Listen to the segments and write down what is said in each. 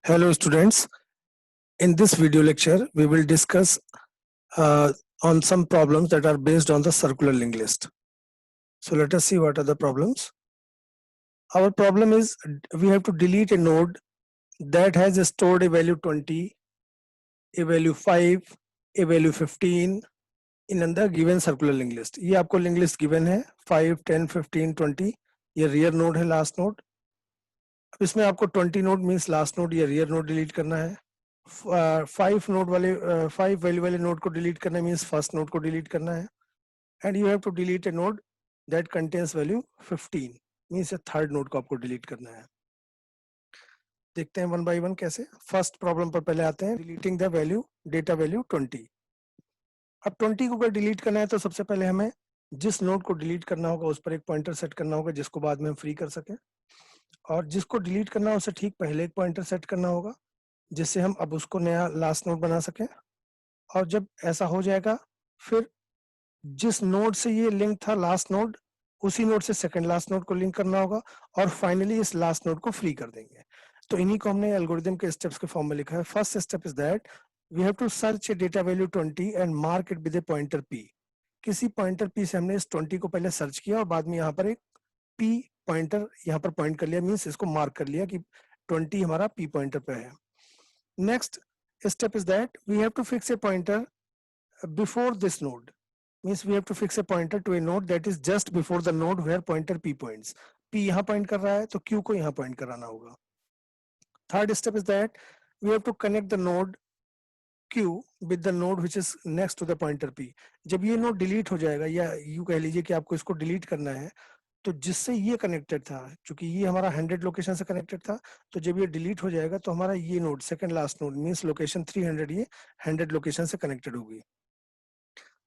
Hello students, in this video lecture we will discuss on some problems that are based on the circular linked list. So let us see what are the problems. Our problem is we have to delete a node that has stored a value 20, a value 5, a value 15 in the given circular linked list. ये आपको linked list given है 5, 10, 15, 20. ये rear node है last node. अब इसमें आपको 20 node means last node या rear node delete करना है. 5 नोड वाले 5 वैल्यू वाले नोड को डिलीट करना मींस फर्स्ट नोड को डिलीट करना है and you have to delete a node that contains value 15 means third node को आपको डिलीट करना है. देखते हैं वन बाय वन कैसे. फर्स्ट प्रॉब्लम पर पहले आते हैं. Deleting the value data value 20. अब 20 को अगर डिलीट करना है तो सबसे पहले हमें जिस नोड को डिलीट करना होगा उस पर एक पॉइंटर सेट करना होगा जिसको बाद में हम फ्री कर सकें, और जिसको डिलीट करना है उससे ठीक पहले एक पॉइंटर सेट करना होगा जिससे हम अब उसको नया लास्ट नोड बना सकें. और जब ऐसा हो जाएगा फिर जिस नोड से ये लिंक था लास्ट नोड उसी नोड से सेकंड लास्ट नोड को लिंक करना होगा और फाइनली इस लास्ट नोड को फ्री कर देंगे. तो इन्हीं को हमने एल्गोरिथम के स्टेप्स के फॉर्म में लिखा है. First step is that we have to search a data value 20 and mark it with a pointer p. किसी पॉइंटर p से हमने इस 20 को पहले सर्च किया और बाद में यहाँ पर एक p पॉइंटर यहाँ पर पॉइंट कर लिया, मीन्स इसको मार्क कर लिया कि 20 हमारा p पॉइंटर पे है. Next step is that we have to fix a pointer before this node. Means we have to fix a pointer to a node that is just before the node where pointer p points. p यहाँ point कर रहा है तो q को यहाँ point कराना होगा. Third step is that we have to connect the node q with the node which is next to the pointer p. जब ये node delete हो जाएगा या यूँ कह लीजिए कि आपको इसको delete करना है तो जिससे ये कनेक्टेड था, क्योंकि ये हमारा 100 लोकेशन से कनेक्टेड था, तो जब ये डिलीट हो जाएगा तो हमारा ये node second last node means location 300 ये 100 लोकेशन से कनेक्टेड होगी.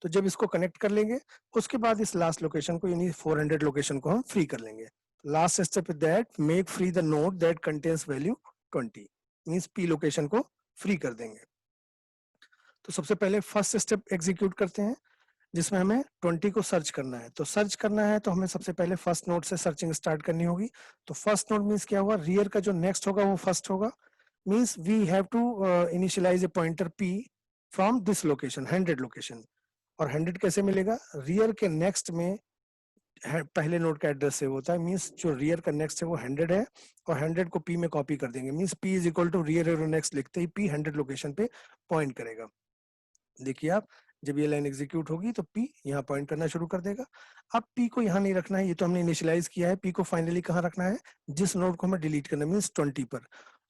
तो जब इसको कनेक्ट कर लेंगे उसके बाद इस लास्ट लोकेशन को यानी 400 लोकेशन को हम फ्री कर लेंगे. Last step is that make free the node that contains value 20 means P location को फ्री कर देंगे. तो सबसे पहले फर्स्ट स्टेप एग्जीक्यूट करते हैं जिसमें हमें 20 को सर्च करना है. तो सर्च करना है तो हमें सबसे पहले फर्स्ट नोड से सर्चिंग स्टार्ट करनी होगी. तो फर्स्ट नोड मींस क्या हुआ, रियर का जो नेक्स्ट होगा वो फर्स्ट होगा. Means we have to initialise a pointer p from this location 100 location. और 100 कैसे मिलेगा, रियर के नेक्स्ट में पहले नोड का एड्रेस सेव होता है. मींस जो रियर का नेक्स्ट है वो 100 है और 100 को p में कॉपी कर देंगे. Means p is equal to rear arrow next लिखते ही p 100 लोकेशन पे पॉइंट करेगा. देखिए आप जब ये लाइन एग्जीक्यूट होगी तो p यहाँ पॉइंट करना शुरू कर देगा. अब p को यहाँ नहीं रखना है, ये तो हमने इनिशियलाइज किया है. p को फाइनली कहाँ रखना है, जिस नोड को हमें डिलीट करना है मींस 20 पर.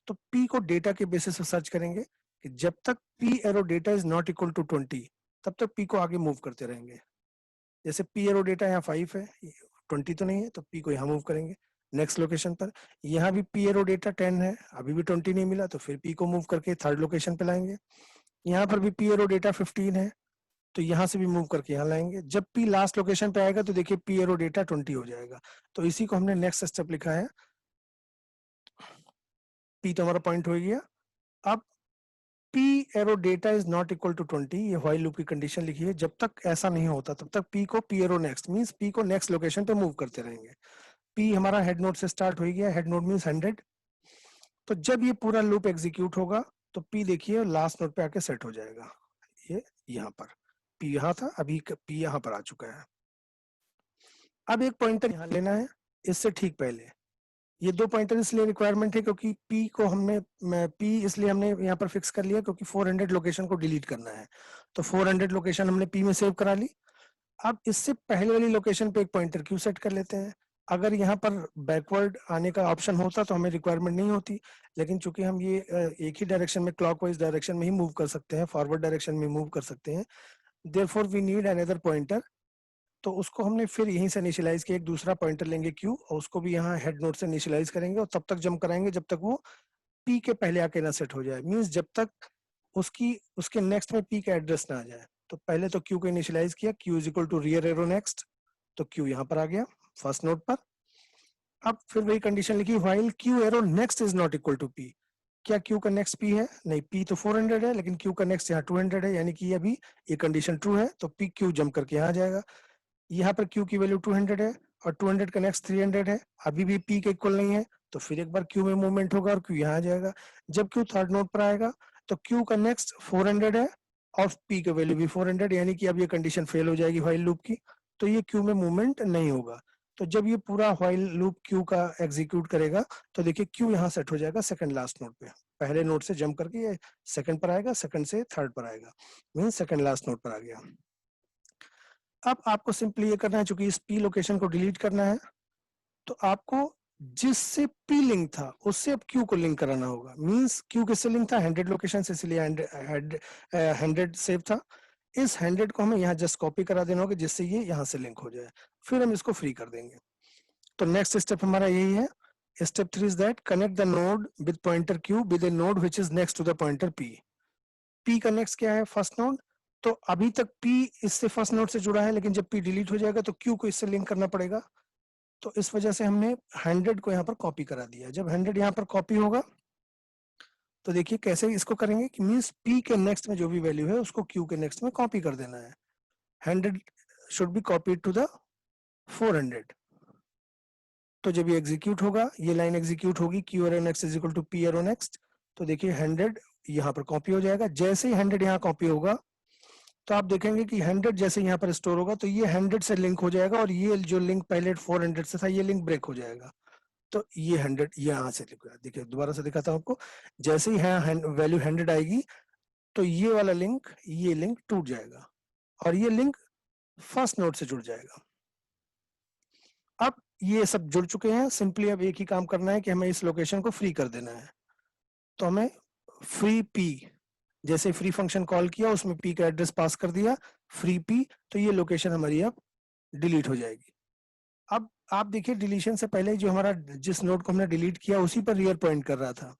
तो p को डेटा के बेसिस पे सर्च करेंगे कि जब तक p arrow data is not equal to 20 तब तक p को आगे मूव करते रहेंगे. जैसे p एरो डेटा यहाँ 5 है, 20 तो नहीं है, तो p को यहाँ मूव करेंगे नेक्स्ट लोकेशन पर. यहाँ भी p एरो डेटा 10 है, अभी भी 20 नहीं मिला, तो फिर p को मूव करके थर्ड लोकेशन पे लाएंगे. यहाँ पर भी p एरो डेटा 15 है तो यहाँ से भी मूव करके यहाँ लाएंगे. जब p लास्ट लोकेशन पे आएगा तो देखिए p एरो डेटा 20 हो जाएगा. तो इसी को हमने नेक्स्ट स्टेप लिखा है. p तो हमारा पॉइंट हो गया. अब p arrow data is not equal to 20, ये व्हाइल लूप की कंडीशन लिखी है. जब तक ऐसा नहीं होता तब तक p को p arrow next means p को नेक्स्ट लोकेशन पे मूव करते रहेंगे. p हमारा हेड नोड से स्टार्ट हो गया, हेड नोड मींस 100. तो जब ये पूरा लूप एग्जीक्यूट होगा तो p देखिए लास्ट नोड पे आके सेट हो जाएगा. ये यहाँ पर p यहाँ था, अभी p यहाँ पर आ चुका है. अब एक पॉइंटर यहाँ लेना है इससे ठीक पहले. ये दो पॉइंटर इसलिए रिक्वायरमेंट है क्योंकि p को हमने p इसलिए हमने यहाँ पर फिक्स कर लिया क्योंकि 400 लोकेशन को डिलीट करना है. तो 400 लोकेशन हमने p में सेव करा ली. अब इससे पहले वाली लोकेशन पे एक पॉइंटर q सेट कर लेते हैं. अगर यहाँ पर बैकवर्ड आने का ऑप्शन होता तो हमें रिक्वायरमेंट नहीं होती, लेकिन चूंकि हम ये एक ही डायरेक्शन में क्लॉकवाइज डायरेक्शन में ही मूव कर सकते हैं, फॉरवर्ड डायरेक्शन में मूव कर सकते हैं, therefore we need another pointer. तो उसको हमने फिर यहीं से इनिशियलाइज किया. एक दूसरा पॉइंटर लेंगे q और उसको भी यहाँ हेड नोड से इनिशियलाइज करेंगे और तब तक जंप कराएंगे जब तक वो p के पहले आके ना सेट हो जाए. मींस जब तक उसके नेक्स्ट में p का एड्रेस ना आ जाए. तो पहले तो q को इनिशियलाइज किया, q is equal to rear arrow next, तो q यहाँ पर आ गया फर्स्ट नोड पर. अब फिर वही कंडीशन लिखी while q arrow next is not equal to p. क्या q का नेक्स्ट p है, नहीं, p तो 400 है लेकिन q का नेक्स्ट यहाँ 200 है, यानी कि अभी ये कंडीशन ट्रू है तो p q जंप करके यहाँ आ जाएगा. यहाँ पर q की वैल्यू 200 है और 200 का नेक्स्ट 300 है, अभी भी p के इक्वल नहीं है, तो फिर एक बार q में मूवमेंट होगा और q यहाँ आ जाएगा। जब q थर्ड नोड पर आएगा तो q का नेक्स्ट 400 है और p का वैल्यू भी 400, यानी कि अब ये कंडीशन फेल हो जाएगी व्हाइल लूप की, तो ये q में मूवमेंट नहीं होगा। तो जब ये पूरा व्हाइल लूप q का एग्जीक्यूट करेगा तो देखिए q यहाँ सेट हो जाएगा सेकंड लास्ट नोड पे, पहले नोड से जंप करके ये सेकंड पर आएगा, सेकंड से थर्ड पर आएगा, मींस सेकंड लास्ट नोड पर आ गया। अब आपको सिंपली ये करना है, चूंकि इस p लोकेशन को डिलीट करना है तो आपको जिससे p लिंक था उससे अब q को लिंक कराना होगा। मींस q किससे लिंक था, 100 लोकेशन से, इसलिए 100 सेव था। इस 100 को हमें यहाँ जस्ट कॉपी करा देना होगा जिससे ये यहाँ से लिंक हो जाए, फिर हम इसको फ्री कर देंगे। तो नेक्स्ट स्टेप हमारा यही है। Step 3 is that connect the node with pointer q with a node which is next to the pointer p। p का नेक्स्ट क्या है, फर्स्ट नोड, तो अभी तक p इससे फर्स्ट नोड से जुड़ा है, लेकिन जब p डिलीट हो जाएगा तो q को इससे लिंक करना पड़ेगा। तो इस वजह से हमने 100 को यहाँ पर कॉपी करा दिया। जब 100 यहाँ पर कॉपी होगा तो देखिए कैसे इसको करेंगे कि मींस p के नेक्स्ट में जो भी वैल्यू है उसको q के नेक्स्ट में कॉपी कर देना है। 100 should be copied to the 400। तो जब ये एग्जीक्यूट होगा, ये लाइन एग्जीक्यूट होगी q arrow next is equal to p arrow next, तो देखिए 100 यहाँ पर कॉपी हो जाएगा। जैसे ही 100 यहाँ कॉपी होगा तो आप देखेंगे कि 100 जैसे यहाँ पर स्टोर होगा तो ये 100 से लिंक हो जाएगा और ये जो लिंक पहले 400 से था ये लिंक ब्रेक हो जाएगा। तो ये 100 यहाँ से लिखा, देखिए दोबारा से दिखाता हूँ आपको। जैसे ही यहाँ वैल्यू 100 आएगी तो ये वाला लिंक, ये लिंक टूट जाएगा और ये लिंक फर्स्ट नोड से जुड़ जाएगा। अब ये सब जुड़ चुके हैं, सिंपली अब एक ही काम करना है कि हमें इस लोकेशन को फ्री कर देना है। तो हमें फ्री p, जैसे फ्री फंक्शन कॉल किया उसमें p का एड्रेस पास कर दिया, फ्री p, तो ये लोकेशन हमारी अब डिलीट हो जाएगी। अब आप देखिए डिलीशन से पहले जो हमारा जिस नोड को हमने डिलीट किया उसी पर रियर पॉइंट कर रहा था।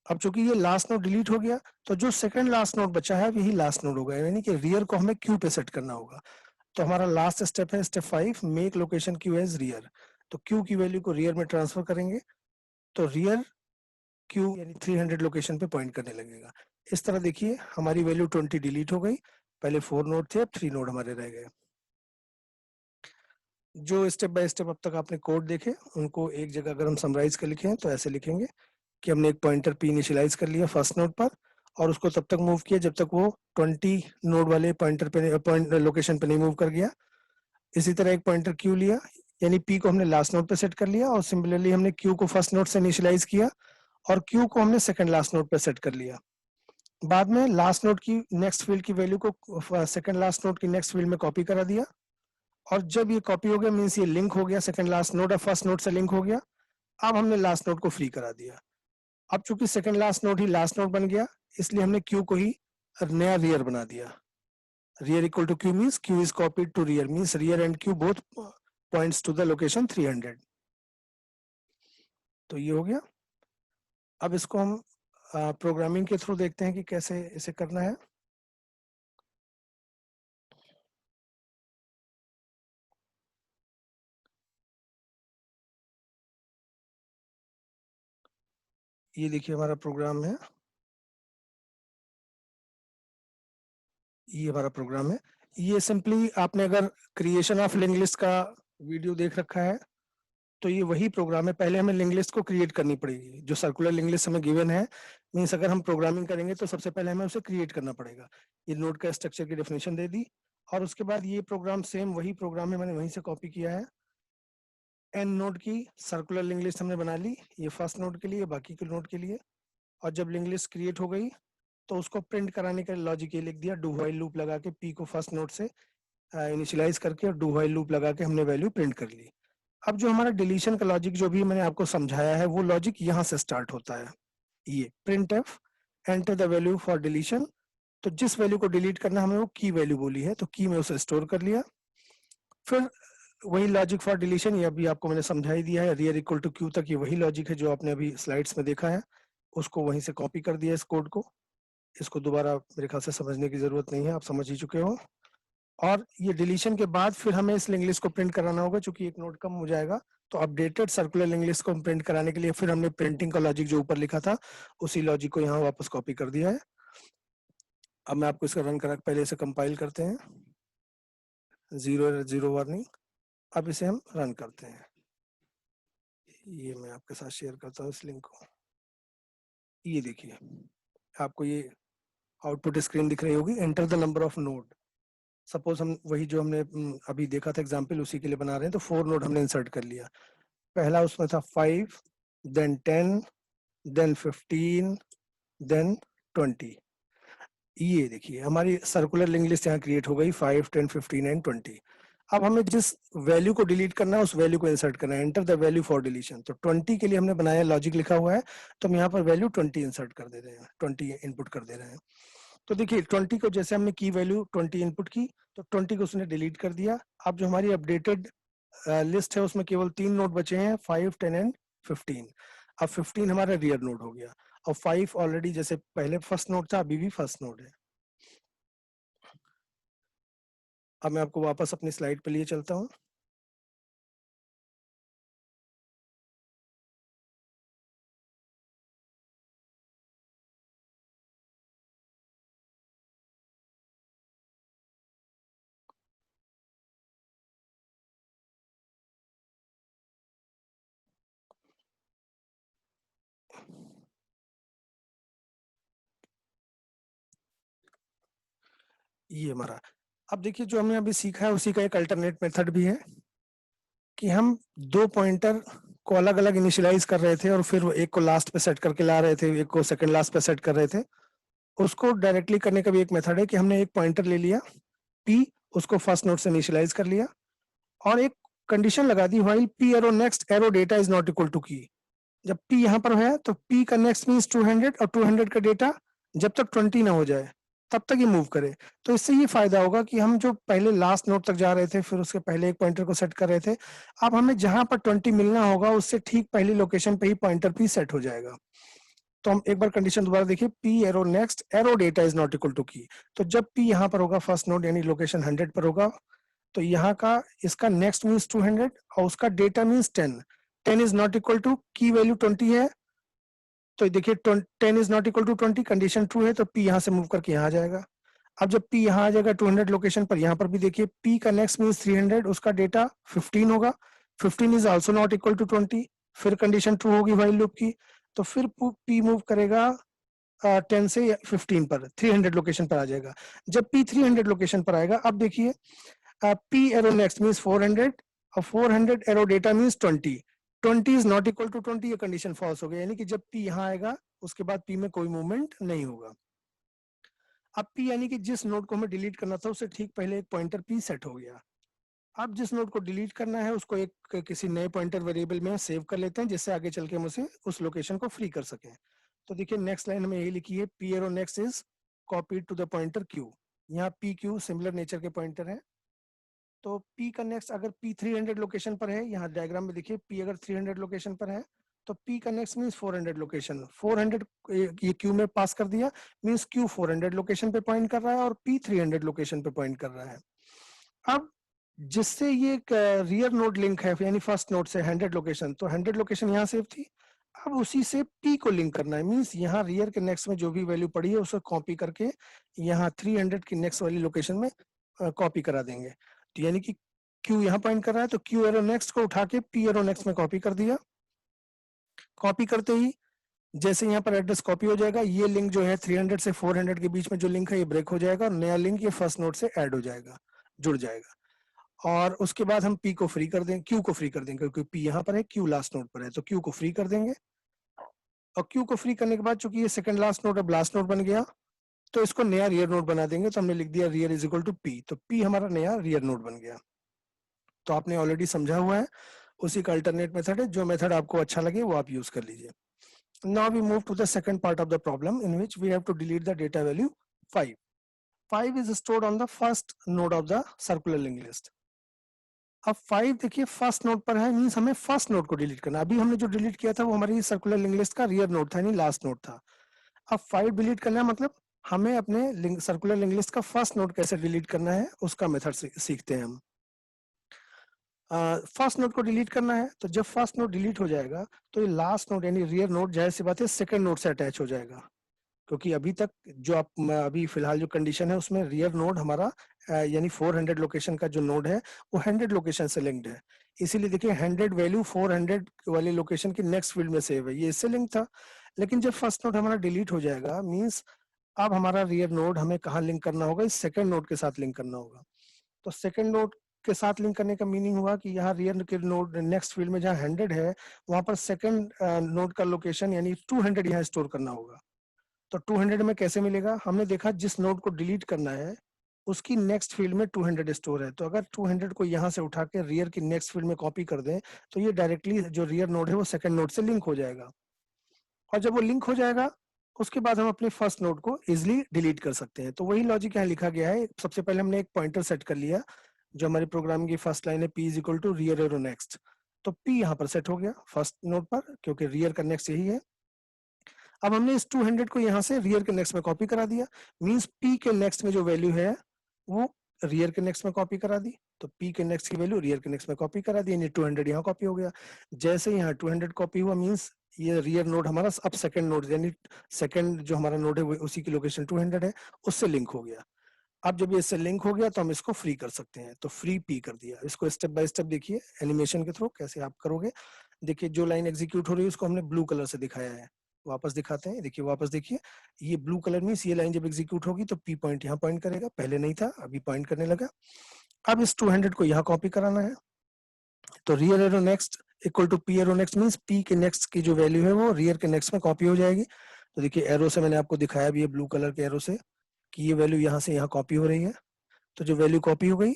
अब चूंकि ये लास्ट नोड डिलीट हो गया तो जो सेकंड लास्ट नोड बचा है वही लास्ट नोड होगा, यानी कि रियर को हमें क्यू पे सेट करना होगा। तो हमारा लास्ट स्टेप है step 5, make location q as rear. तो क्यू की वैल्यू को रियर में ट्रांसफर करेंगे तो रियर क्यू यानी 300 लोकेशन पे पॉइंट करने लगेगा। इस तरह देखिए हमारी वैल्यू 20 डिलीट हो गई, पहले 4 नोड थे अब 3 नोड हमारे रह गए। जो स्टेप बाय स्टेप अब तक आपने कोड देखे उनको एक जगह अगर हम समराइज कर लिखे हैं तो ऐसे लिखेंगे कि हमने एक पॉइंटर p इनिशियलाइज कर लिया फर्स्ट नोड पर और उसको तब तक मूव किया जब तक वो 20 नोड वाले पॉइंटर पे पॉइंट लोकेशन पे नहीं मूव कर गया। इसी तरह एक पॉइंटर q लिया, यानी p को हमने लास्ट नोड पे सेट कर लिया और सिमिलरली हमने q को फर्स्ट नोड से इनिशियलाइज किया और q को हमने सेकंड लास्ट नोड पे सेट कर लिया। बाद में लास्ट नोड की नेक्स्ट फील्ड की वैल्यू को सेकंड लास्ट नोड की नेक्स्ट फील्ड में कॉपी करा दिया और जब ये कॉपी हो गया मीन्स ये लिंक हो गया, सेकंड लास्ट नोड और फर्स्ट नोड से लिंक हो गया। अब हमने लास्ट नोड को फ्री करा दिया। अब चूंकि सेकंड लास्ट नोड ही लास्ट नोड बन गया इसलिए हमने क्यू को ही नया रियर बना दिया। Rear equal to q means q is copied to rear, means rear and q both points to the location 300। तो ये हो गया। अब इसको हम प्रोग्रामिंग के थ्रू देखते हैं कि कैसे इसे करना है। ये देखिए हमारा प्रोग्राम है, ये हमारा प्रोग्राम है। ये सिंपली आपने अगर क्रिएशन ऑफ लिंक लिस्ट का वीडियो देख रखा है तो ये वही प्रोग्राम है। पहले हमें लिंक लिस्ट को क्रिएट करनी पड़ेगी, जो सर्कुलर लिंक लिस्ट हमें गिवन है, मीन्स अगर हम प्रोग्रामिंग करेंगे तो सबसे पहले हमें उसे क्रिएट करना पड़ेगा। ये नोड का स्ट्रक्चर की डेफिनेशन दे दी और उसके बाद ये प्रोग्राम सेम वही प्रोग्राम है, मैंने वहीं से कॉपी किया है। एन नोड की सर्कुलर लिंक लिस्ट हमने बना ली, ये फर्स्ट नोड के लिए, बाकी के नोड के लिए। और जब लिंक लिस्ट क्रिएट हो गई तो उसको प्रिंट कराने का लॉजिक ये लिख दिया, डू व्हाइल लूप लगा के पी को फर्स्ट नोड से इनिशियलाइज करके और डू व्हाइल लूप लगा के हमने वैल्यू प्रिंट कर ली। अब जो हमारा डिलीशन का लॉजिक जो भी मैंने आपको समझाया है वो लॉजिक यहाँ से स्टार्ट होता है। ये print F enter the value for deletion, तो जिस वैल्यू को डिलीट करना हमें वो की वैल्यू बोली है तो की में उसे स्टोर कर लिया। फिर वही लॉजिक फॉर डिलीशन, ये अभी आपको मैंने समझा ही दिया है, रियर इक्वल टू क्यू तक ये वही लॉजिक है जो आपने अभी स्लाइड्स में देखा है, उसको वहीं से कॉपी कर दिया इस कोड को। इसको दोबारा मेरे ख्याल से समझने की जरूरत नहीं है, आप समझ ही चुके हो। और ये डिलीशन के बाद फिर हमें इस लिंक लिस्ट को प्रिंट कराना होगा, क्योंकि एक नोड कम हो जाएगा। तो अपडेटेड सर्कुलर लिंक लिस्ट को प्रिंट कराने के लिए फिर हमने प्रिंटिंग का लॉजिक जो ऊपर लिखा था उसी लॉजिक को यहाँ वापस कॉपी कर दिया है। अब मैं आपको इसका रन करा, पहले इसे कंपाइल करते हैं। 0 वार्निंग, अब इसे हम रन करते हैं। ये मैं आपके साथ शेयर करता हूँ इस लिंक को। ये देखिए आपको ये आउटपुट स्क्रीन दिख रही होगी, enter the number of node. Suppose हम वही जो हमने अभी देखा था एग्जाम्पल, उसी के लिए बना रहे हैं। तो 4 नोड हमने इंसर्ट कर लिया। पहला उसमें था 5, देन 10, देन 15, देन 20। ये देखिए हमारी सर्कुलर लिंक लिस्ट यहाँ क्रिएट हो गई, 5, 10, 15 एंड 20। अब हमें जिस वैल्यू को डिलीट करना है उस वैल्यू को इंसर्ट करना है। Enter the value for deletion. तो 20 के लिए हमने बनाया, लॉजिक लिखा हुआ है, तो हम यहाँ पर वैल्यू 20 इंसर्ट कर दे रहे हैं, 20 इनपुट कर दे रहे हैं। तो देखिए 20 को जैसे हमने की वैल्यू 20 इनपुट की, तो 20 को उसने डिलीट कर दिया। अब जो हमारी अपडेटेड लिस्ट है उसमें केवल 3 नोड बचे हैं, 5, 10 एंड 15। अब 15 हमारा रियर नोड हो गया, और 5 ऑलरेडी जैसे पहले फर्स्ट नोड था अभी भी फर्स्ट नोड है। अब मैं आपको वापस अपनी स्लाइड पे लिए चलता हूँ। ये हमारा, अब देखिए जो हमने अभी सीखा है उसी का एक अल्टरनेट मेथड भी है कि हम 2 पॉइंटर को अलग अलग इनिशियलाइज कर रहे थे और फिर एक को लास्ट पे सेट करके ला रहे थे, एक को सेकंड लास्ट पे सेट कर रहे थे। उसको डायरेक्टली करने का भी एक मेथड है कि हमने एक पॉइंटर ले लिया p, उसको फर्स्ट नोड से इनिशियलाइज कर लिया और एक कंडीशन लगा दी, while p arrow next arrow data is not equal to key. जब p यहाँ पर है तो p का नेक्स्ट मीन्स 200 और 200 का डेटा जब तक 20 ना हो जाए तब तक ये मूव करे। तो इससे ये फायदा होगा कि हम जो पहले लास्ट नोड तक जा रहे थे, फिर उसके पहले एक पॉइंटर को सेट कर रहे थे, अब हमें जहां पर 20 मिलना होगा उससे ठीक पहली लोकेशन पे ही पॉइंटर p सेट हो जाएगा। तो हम एक बार कंडीशन दोबारा देखिए, p arrow next arrow data is not equal to key. तो जब p यहाँ पर होगा फर्स्ट नोड यानी लोकेशन 100 पर होगा, तो यहाँ का इसका नेक्स्ट मीन्स 200 और उसका data means 10। 10 is not equal to key value 20 है, तो देखिए 10 is not equal to 20, condition true है, तो p यहाँ से मूव करके यहाँ आ जाएगा। अब जब p यहाँ आ जाएगा 200 लोकेशन पर, यहाँ पर भी देखिए p का नेक्स्ट मीन्स 300, उसका डेटा 15 होगा। 15 is also not equal to 20, फिर कंडीशन ट्रू होगी व्हाइल लूप की। तो फिर p मूव करेगा 10 से 15 पर, 300 लोकेशन पर आ जाएगा। जब p 300 लोकेशन पर आएगा, अब देखिए p एरो नेक्स्ट मीन्स 400 और 400 arrow data means 20। 20 is not equal to 20, ये कंडीशन फॉल्स हो गई, यानी कि जब p यहाँ आएगा उसके बाद p में कोई मूवमेंट नहीं होगा। अब p यानी कि जिस नोड को हमें डिलीट करना था उससे ठीक पहले एक पॉइंटर p सेट हो गया। अब जिस नोड को डिलीट करना है उसको एक किसी नए पॉइंटर वेरिएबल में सेव कर लेते हैं, जिससे आगे चल के हम उसे उस लोकेशन को फ्री कर सकें। तो देखिए नेक्स्ट लाइन हमें यही लिखी है, p arrow next is copied to the pointer q। यहाँ p q सिमिलर नेचर के पॉइंटर है। तो p का नेक्स्ट अगर p 300 लोकेशन पर है, यहाँ डायग्राम में देखिए p अगर 300 लोकेशन पर है तो p का नेक्स्ट मीन्स 400 लोकेशन। 400 ये q में पास कर दिया, मीन्स q 400 लोकेशन पे पॉइंट कर रहा है और p 300 लोकेशन पे पॉइंट कर रहा है। अब जिससे ये एक रियर नोड लिंक है, यानी फर्स्ट नोड से 100 लोकेशन, तो 100 लोकेशन यहाँ सेव थी। अब उसी से p को लिंक करना है, मीन्स यहाँ रियर के नेक्स्ट में जो भी वैल्यू पड़ी है उसे कॉपी करके यहाँ 300 की नेक्स्ट वाली लोकेशन में कॉपी करा देंगे। तो यानी कि q यहाँ पॉइंट कर रहा है तो q एरो नेक्स्ट को उठा के p एरो नेक्स्ट में कॉपी कर दिया। कॉपी करते ही जैसे यहाँ पर एड्रेस कॉपी हो जाएगा, ये लिंक जो है 300 से 400 के बीच में जो लिंक है ये ब्रेक हो जाएगा और नया लिंक ये फर्स्ट नोड से ऐड हो जाएगा, जुड़ जाएगा। और उसके बाद हम p को फ्री कर देंगे, q को फ्री कर देंगे, क्योंकि p यहाँ पर है, q लास्ट नोड पर है, तो q को फ्री कर देंगे। और q को फ्री करने के बाद चूंकि ये सेकंड लास्ट नोड अब लास्ट नोड बन गया, तो इसको नया रियर नोड बना देंगे। तो हमने लिख दिया rear is equal to p, तो p हमारा नया रियर नोड बन गया। तो आपने ऑलरेडी समझा हुआ है, उसी का अल्टरनेट मेथड है। जो मेथड आपको अच्छा लगे वो आप यूज कर लीजिए। Now we move to the second part of the problem in which we have to delete the data value 5. 5 is stored on the first node of the circular linked list. अब 5 देखिए first node पर है, means हमें first node को delete करना। अभी हमने जो डिलीट किया था वो हमारी सर्कुलर लिंक लिस्ट का रियर नोड था, यानी लास्ट नोड था। अब 5 डिलीट करना है, मतलब हमें अपने सर्कुलर लिंक लिस्ट का फर्स्ट नोड कैसे डिलीट करना है उसका मेथड सीखते हैं हम। फर्स्ट नोड को डिलीट करना है, तो जब फर्स्ट नोड डिलीट हो जाएगा तो ये लास्ट नोड यानी रियर नोड जाहिर सी बात है सेकंड नोड से अटैच हो जाएगा। क्योंकि अभी तक जो आप अभी फिलहाल जो कंडीशन है उसमें रियर नोड हमारा यानी 400 लोकेशन का जो नोड है वो 100 लोकेशन से लिंक्ड है। इसीलिए देखिए 100 वैल्यू 400 वाली लोकेशन की नेक्स्ट फील्ड में सेव है, ये इससे लिंक था। लेकिन जब फर्स्ट नोड हमारा डिलीट हो जाएगा मींस अब हमारा रियर नोड हमें कहाँ लिंक करना होगा, इस सेकंड नोड के साथ लिंक करना होगा। तो सेकंड नोड के साथ लिंक करने का मीनिंग हुआ कि यहाँ रियर के नोड नेक्स्ट फील्ड में जहाँ 100 है वहां पर सेकंड नोड का लोकेशन यानी 200 यहाँ स्टोर करना होगा। तो 200 में कैसे मिलेगा, हमने देखा जिस नोड को डिलीट करना है उसकी नेक्स्ट फील्ड में 200 स्टोर है। तो अगर 200 को यहाँ से उठा के रियर की नेक्स्ट फील्ड में कॉपी कर दें तो ये डायरेक्टली जो रियर नोड है वो सेकंड नोड से लिंक हो जाएगा। और जब वो लिंक हो जाएगा उसके बाद हम अपने फर्स्ट नोड को इजिली डिलीट कर सकते हैं। तो वही लॉजिक यहाँ लिखा गया है। सबसे पहले हमने एक पॉइंटर सेट कर लिया, जो हमारी प्रोग्राम की फर्स्ट लाइन है p is equal to rear arrow next. तो p यहाँ पर सेट हो गया फर्स्ट नोड पर क्योंकि रियर का नेक्स्ट यही है। अब हमने इस 200 को यहाँ से रियर के नेक्स्ट में कॉपी करा दिया, मींस p के नेक्स्ट में जो वैल्यू है वो रियर के नेक्स्ट में कॉपी करा दी। तो p के नेक्स्ट की वैल्यू रियर के नेक्स्ट में कॉपी करा दी, यानी 200 यहाँ कॉपी हो गया। जैसे यहाँ 200 कॉपी हुआ मींस ये रियर नोड हमारा अब सेकंड नोड यानी सेकंड जो हमारा नोड है उसी की लोकेशन 200 है, उससे लिंक हो गया। अब जब ये इससे लिंक हो गया तो हम इसको फ्री कर सकते हैं, तो फ्री p कर दिया। इसको स्टेप बाय स्टेप देखिए एनिमेशन के थ्रू कैसे आप करोगे। देखिए जो लाइन एग्जीक्यूट हो रही है उसको हमने ब्लू कलर से दिखाया है, वापस दिखाते हैं। देखिए वापस देखिए, ये ब्लू कलर मींस ये लाइन जब एग्जीक्यूट होगी तो p पॉइंट यहाँ पॉइंट करेगा, पहले नहीं था अभी पॉइंट करने लगा। अब इस 200 को यहाँ कॉपी कराना है, तो rear arrow next equal to p arrow next means p के नेक्स्ट की जो वैल्यू है वो रियर के नेक्स्ट में कॉपी हो जाएगी। तो देखिए एरो से मैंने आपको दिखाया भी है ब्लू कलर के एरो से कि ये वैल्यू यहाँ से यहाँ कॉपी हो रही है। तो जो वैल्यू कॉपी हो गई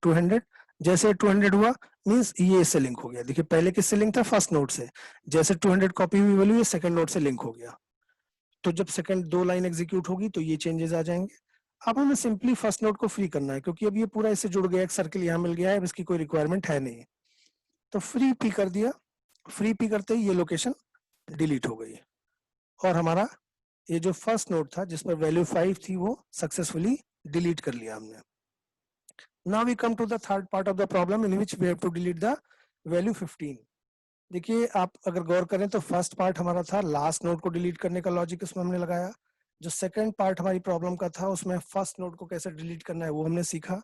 200, जैसे 200 हुआ मींस ये इससे लिंक हो गया। देखिए पहले किससे लिंक था, फर्स्ट नोड से। जैसे 200 कॉपी हुई वैल्यू ये सेकंड नोड से लिंक हो गया। तो जब सेकंड दो लाइन एग्जीक्यूट होगी तो ये चेंजेस आ जाएंगे। अब हमें सिंपली फर्स्ट नोड को फ्री करना है क्योंकि अब ये पूरा इससे जुड़ गया, एक सर्किल यहाँ मिल गया है, अब इसकी कोई रिक्वायरमेंट है नहीं। तो फ्री पी कर दिया, फ्री पी करते ही ये लोकेशन डिलीट हो गई और हमारा ये जो फर्स्ट नोड था जिस पर वैल्यू 5 थी वो सक्सेसफुली डिलीट कर लिया हमने। Now we come to the third part of the problem in which we have to delete the value 15. देखिए आप अगर गौर करें तो फर्स्ट पार्ट हमारा था लास्ट नोड को डिलीट करने का लॉजिक इसमें हमने लगाया। जो सेकंड पार्ट हमारी प्रॉब्लम का था उसमें फर्स्ट नोड को कैसे डिलीट करना है वो हमने सीखा।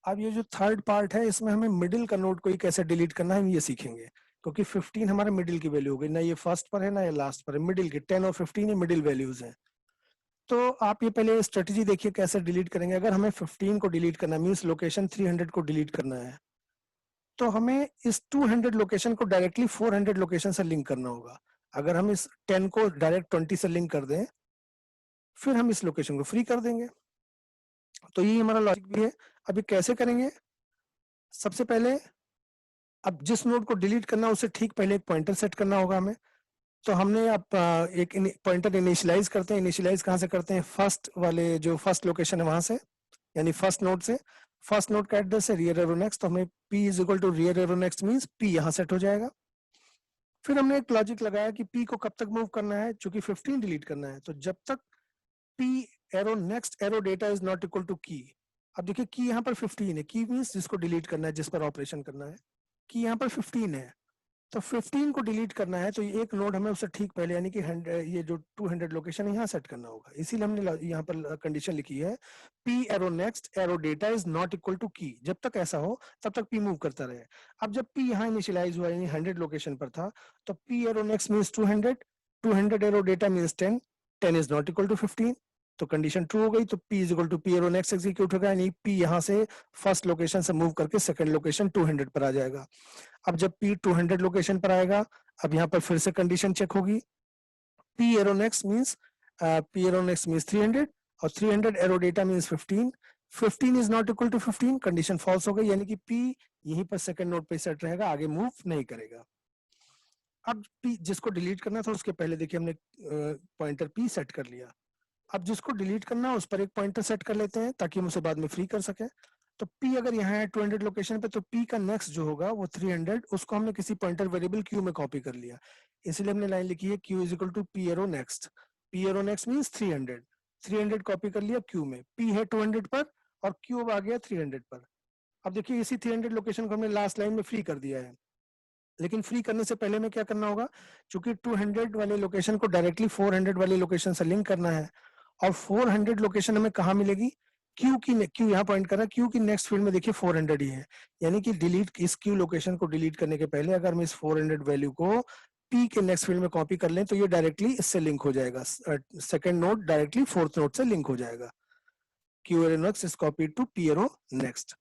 अब ये जो थर्ड पार्ट है इसमें हमें मिडिल का नोड को ही कैसे डिलीट करना है हम ये सीखेंगे, क्योंकि 15 हमारे मिडिल की वैल्यू हो गई, ना ये फर्स्ट पर है ना ये लास्ट पर है, मिडिल की 10 और 15 ये मिडिल वैल्यूज हैं। तो आप ये पहले स्ट्रेटजी देखिए कैसे डिलीट करेंगे। अगर हमें 15 को डिलीट करना है मींस लोकेशन 300 को डिलीट करना है तो हमें इस 200 लोकेशन को डायरेक्टली 400 लोकेशन से लिंक करना होगा। अगर हम इस 10 को डायरेक्ट 20 से लिंक कर दें फिर हम इस लोकेशन को फ्री कर देंगे। तो ये हमारा लॉजिक भी है। अभी कैसे करेंगे, सबसे पहले अब जिस नोड को डिलीट करना है उससे ठीक पहले एक पॉइंटर सेट करना होगा हमें। तो हमने अब एक पॉइंटर इनिशियलाइज करते हैं। इनिशियलाइज कहाँ से करते हैं, फर्स्ट वाले जो फर्स्ट लोकेशन है वहां से, यानी फर्स्ट नोड से। फर्स्ट नोड का एड्रेस है रियर एरो नेक्स्ट, तो हमें p is equal to rear arrow next means p यहाँ सेट हो जाएगा। फिर हमने एक लॉजिक लगाया कि p को कब तक मूव करना है, चूंकि 15 डिलीट करना है तो जब तक p arrow next arrow data is not equal to key. अब देखिए की यहाँ पर 15 है, की मींस जिसको डिलीट करना है, जिस पर ऑपरेशन करना है, की यहाँ पर 15 है। तो 15 को डिलीट करना है तो ये एक नोड हमें उससे ठीक पहले यानी कि ये जो 200 लोकेशन है यहाँ सेट करना होगा। इसीलिए हमने यहाँ पर कंडीशन लिखी है p arrow next arrow data is not equal to key. जब तक ऐसा हो तब तक p मूव करता रहे। अब जब p यहाँ इनिशियलाइज हुआ यानी 100 लोकेशन पर था तो p arrow next means 200, 200 arrow data means 10, 10 is not equal to 15। तो कंडीशन ट्रू हो गई, तो p is equal to p arrow next execute होगा, यानी p यहाँ से फर्स्ट लोकेशन से मूव करके सेकंड लोकेशन 200 पर आ जाएगा। अब जब p 200 लोकेशन पर आएगा अब यहाँ पर फिर से कंडीशन चेक होगी, p arrow next means p arrow next means 300 और 300 arrow data means 15, 15 is not equal to 15, condition false हो गई, यानी कि p यहीं पर सेकंड नोड पे सेट रहेगा, आगे मूव नहीं करेगा। अब p जिसको डिलीट करना था उसके पहले देखिए हमने पॉइंटर p सेट कर लिया। अब जिसको डिलीट करना है उस पर एक पॉइंटर सेट कर लेते हैं ताकि हम उसे बाद में फ्री कर सके। तो p अगर यहाँ है 200 लोकेशन पे तो p का नेक्स्ट जो होगा वो 300, उसको हमने किसी पॉइंटर वेरिएबल q में कॉपी कर लिया। इसलिए हमने लाइन लिखी है q is equal to p arrow next. p arrow next means 300, 300 copy कर लिया q में, p है 200 पर और q आ गया 300 पर। अब देखिए इसी 300 लोकेशन को हमने लास्ट लाइन में फ्री कर दिया है। लेकिन फ्री करने से पहले में क्या करना होगा, क्योंकि 200 वाले लोकेशन को डायरेक्टली 400 वाले लोकेशन से लिंक करना है, और 400 लोकेशन हमें कहाँ मिलेगी, क्यू यहाँ पॉइंट कर रहा है, क्यू की नेक्स्ट फील्ड में देखिए 400 ही है, यानी कि डिलीट इस क्यू लोकेशन को डिलीट करने के पहले अगर हम इस 400 वैल्यू को पी के नेक्स्ट फील्ड में कॉपी कर लें तो ये डायरेक्टली इससे लिंक हो जाएगा, second node directly fourth node से लिंक हो जाएगा। Q arrow next is copied to p arrow next.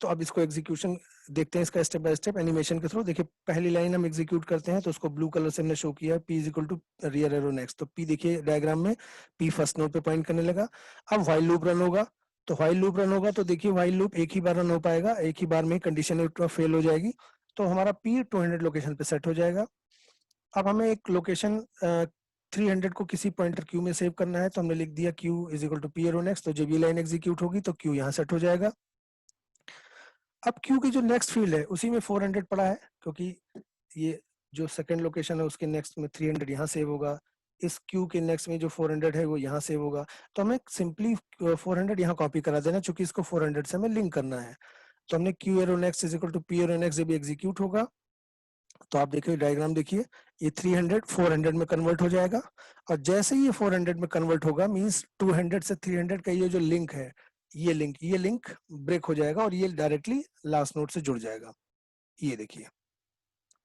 तो अब इसको एग्जीक्यूशन देखते हैं इसका स्टेप बाय स्टेप एनिमेशन के थ्रू। देखिए पहली लाइन हम एग्जीक्यूट करते हैं तो उसको ब्लू कलर से हमने शो किया है, P is equal to rear arrow next. तो P देखिए डायग्राम में P फर्स्ट नोड पे पॉइंट करने लगा। अब व्हाइल लूप रन होगा, तो व्हाइल लूप रन होगा तो देखिए व्हाइल लूप एक ही बार रन हो पाएगा, एक ही बार में कंडीशन फेल हो जाएगी, तो हमारा P 200 लोकेशन पे सेट हो जाएगा। अब हमें एक लोकेशन 300 को किसी पॉइंटर Q में सेव करना है, तो हमने लिख दिया Q is equal to P arrow next. तो जब ये लाइन एग्जीक्यूट होगी तो Q यहाँ सेट हो जाएगा। अब क्यू की जो नेक्स्ट फील्ड है उसी में 400 पड़ा है, क्योंकि ये जो सेकंड लोकेशन है उसके नेक्स्ट में 300 यहाँ सेव होगा, इस क्यू के नेक्स्ट में जो 400 है वो यहाँ सेव होगा, तो हमें सिंपली 400 यहाँ कॉपी करा देना, क्योंकि इसको 400 से हमें लिंक करना है। तो हमने q arrow next is equal to p arrow next जब एग्जीक्यूट होगा तो आप देखिए डायग्राम देखिए, ये 300 400 में कन्वर्ट हो जाएगा, और जैसे ही ये 400 में कन्वर्ट होगा मींस 200 से 300 का ये जो लिंक है, ये लिंक ब्रेक हो जाएगा और ये डायरेक्टली लास्ट नोड से जुड़ जाएगा। ये देखिए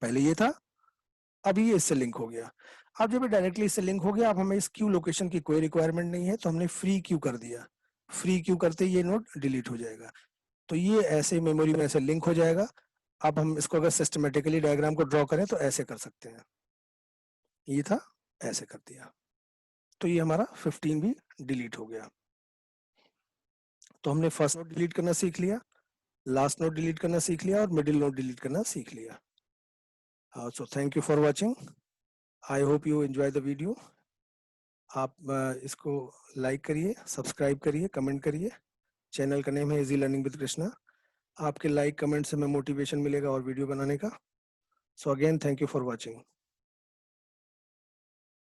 पहले ये था, अभी ये इससे लिंक हो गया। अब जब ये डायरेक्टली इससे लिंक हो गया, अब हमें इस क्यू लोकेशन की कोई रिक्वायरमेंट नहीं है, तो हमने फ्री क्यू कर दिया। फ्री क्यू करते ये नोड डिलीट हो जाएगा, तो ये ऐसे मेमोरी में ऐसे लिंक हो जाएगा। अब हम इसको अगर सिस्टमेटिकली डायग्राम को ड्रॉ करें तो ऐसे कर सकते हैं, ये था ऐसे कर दिया, तो ये हमारा 15 भी डिलीट हो गया। तो हमने फर्स्ट नोड डिलीट करना सीख लिया, लास्ट नोड डिलीट करना सीख लिया और मिडिल नोड डिलीट करना सीख लिया। So thank you for watching, I hope you enjoy the video. आप इसको लाइक करिए, सब्सक्राइब करिए, कमेंट करिए। चैनल का नेम है इजी लर्निंग विद कृष्णा। आपके लाइक कमेंट से हमें मोटिवेशन मिलेगा और वीडियो बनाने का। So again thank you for watching.